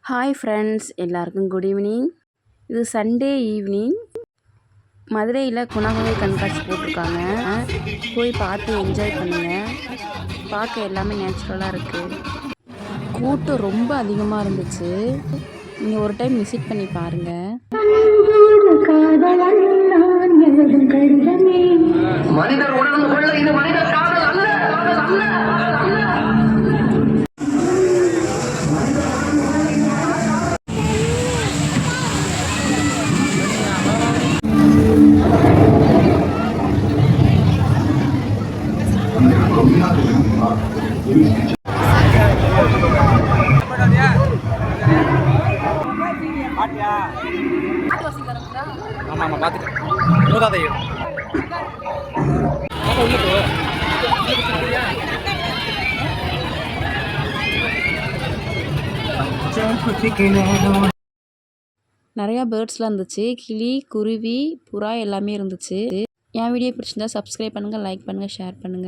Hi friends, எல்லாருக்கும் good evening. இது Sunday evening. மதுரையில் குணவகை கண்காட்சி போட்டிருக்காங்க. போய் பார்த்து என்ஜாய் பண்ணுங்கள். பார்க்க எல்லாமே நேச்சுரலாக இருக்குது. கூட்டம் ரொம்ப அதிகமாக இருந்துச்சு. நீங்கள் ஒரு டைம் விசிட் பண்ணி பாருங்கள். மனிதர் உணர்ந்து கொள்ள இது மனிதர் காதல் அல்ல. ஆமாம் பார்த்துட்டேன். மூதாதையர் நிறையா பேர்ட்ஸ்லாம் இருந்துச்சு. கிளி, குருவி, புறா எல்லாமே இருந்துச்சு. என் வீடியோ பிடிச்சிருந்தா சப்ஸ்கிரைப் பண்ணுங்கள், லைக் பண்ணுங்கள், ஷேர் பண்ணுங்கள்.